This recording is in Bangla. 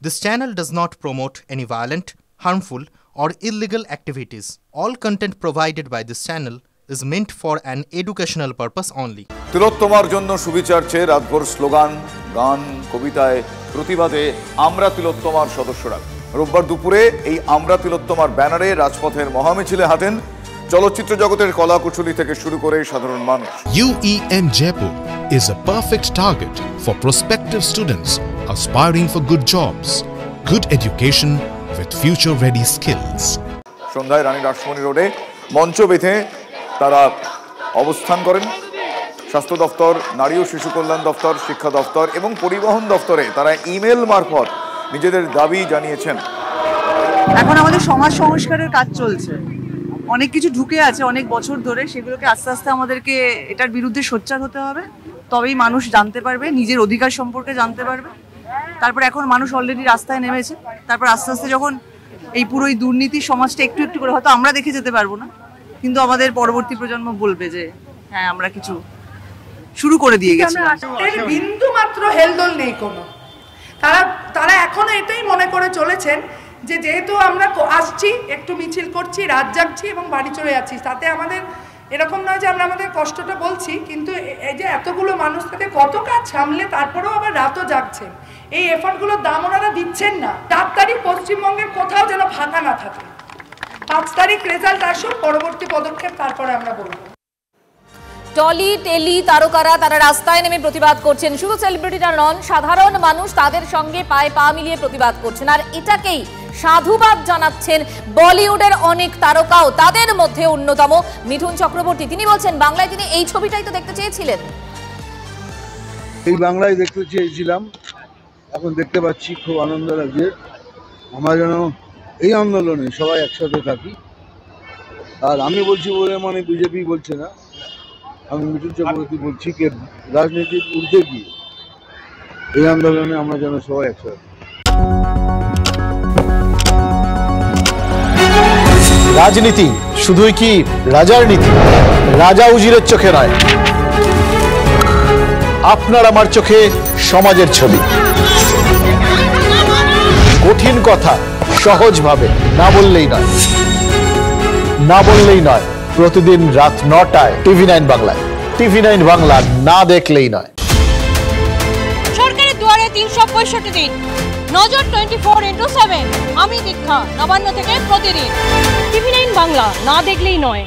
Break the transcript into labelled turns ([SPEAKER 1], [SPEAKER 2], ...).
[SPEAKER 1] This channel does not promote any violent, harmful, or illegal activities. All content provided by this channel is meant for an educational purpose only.
[SPEAKER 2] তিলোত্তমার জন্য সুবিচার চেয়ে রাতভর স্লোগান, গান, কবিতায় প্রতিবাদে আমরা তিলোত্তমার সদস্যরা রোববার দুপুরে এই আমরা তিলোত্তমার ব্যানারে রাজপথের মহামিছিলে হাঁটেন চলচ্চিত্র জগতের কলাকুশলী থেকে শুরু করে সাধারণ মানুষ।
[SPEAKER 3] UEM Jaipur is a perfect target for prospective students aspiring for good jobs, good education with future-ready skills.
[SPEAKER 2] সন্ধ্যায় রানী রাসমণি রোডে মঞ্চ বেঁধে তারা অবস্থান করেন। স্বাস্থ্য দপ্তর, নারী ও শিশু কল্যাণ দপ্তর, শিক্ষা দপ্তর এবং পরিবহন দপ্তরে তারা ইমেল মারফত নিজেদের দাবি জানিয়েছেন।
[SPEAKER 4] এখন আমাদের সমাজ সংস্কারের কাজ চলছে, অনেক কিছু ঢুকে আছে অনেক বছর ধরে, সেগুলোকে আস্তে আস্তে আমাদেরকে এটার বিরুদ্ধে সোচ্চার হতে হবে, তবেই মানুষ জানতে পারবে, নিজের অধিকার সম্পর্কে জানতে পারবে। তারপর এখন মানুষ অলরেডি রাস্তায় নেমেছে, তারপর আস্তে আস্তে যখন এই পুরো এই দুর্নীতি সমাজটা একটু একটু করে, হয়তো আমরা দেখে যেতে পারবো না, কিন্তু আমাদের পরবর্তী প্রজন্ম বলবে যে হ্যাঁ আমরা কিছু শুরু করে দিয়ে গেছি।
[SPEAKER 5] বিন্দু মাত্র হেলদোল নেই কোনো। তারা এখনো এটাই মনে করে চলেছেন যে যেহেতু আমরা আসছি, একটু মিছিল করছি, রাত জাগছি এবং বাড়ি চলে যাচ্ছি, তাতে আমাদের এরকম নয় যে আমরা আমাদের কষ্টটা বলছি, কিন্তু এই যে এতগুলো মানুষ তাতে কত কাজ সামলে তারপরেও আবার রাতও জাগছেন, এই এফার্টগুলোর দাম ওনারা দিচ্ছেন না। 4 তারিখ পশ্চিমবঙ্গের কোথাও যেন ফাঁকা না থাকে, 5 তারিখ রেজাল্ট আসুক, পরবর্তী পদক্ষেপ তারপরে আমরা বলবো।
[SPEAKER 6] টলি টেলি তারকারা তারা রাস্তায় নেমে প্রতিবাদ করছেন। শুধু সেলিব্রিটিরা নন, সাধারণ মানুষ তাদের সঙ্গে পায়ে পা মিলিয়ে প্রতিবাদ করছেন, আর এটাকেই সাধুবাদ জানাচ্ছেন বলিউডের অনেক তারকাও। তাদের মধ্যে অন্যতম মিঠুন চক্রবর্তী। তিনি বলছেন বাংলায় তিনি এই ছবিটাই তো দেখতে চেয়েছিলেন।
[SPEAKER 7] এই বাংলায় দেখতে চেয়েছিলাম, এখন দেখতে পাচ্ছি, খুব আনন্দ লাগছে। আমরা যেন এই আন্দোলনে সবাই একসাথে থাকি। আর আমি বলছি বলে মানে বিজেপি বলছে না, আমি মিঠুন চক্রবর্তী বলছি যে রাজনীতির ঊর্ধ্বে গিয়ে এই আন্দোলনে আমরা যেন সবাই একসাথে।
[SPEAKER 8] রাজনীতি শুধুই কি রাজার নীতি? রাজা উজিরের চোখে নয়, আপনার আমার চোখে সমাজের ছবি। কঠিন কথা সহজভাবে না বললেই নয়, না বললেই নয়। প্রতিদিন রাত 9টায় TV9 বাংলায়। TV9 বাংলা না দেখলেই নয়।
[SPEAKER 9] সরকারের দুয়ারে 365 দিন, নজর 24x7। আমি দীক্ষা, নবান্ন থেকে প্রতিদিন। TV9 বাংলা না দেখলেই নয়।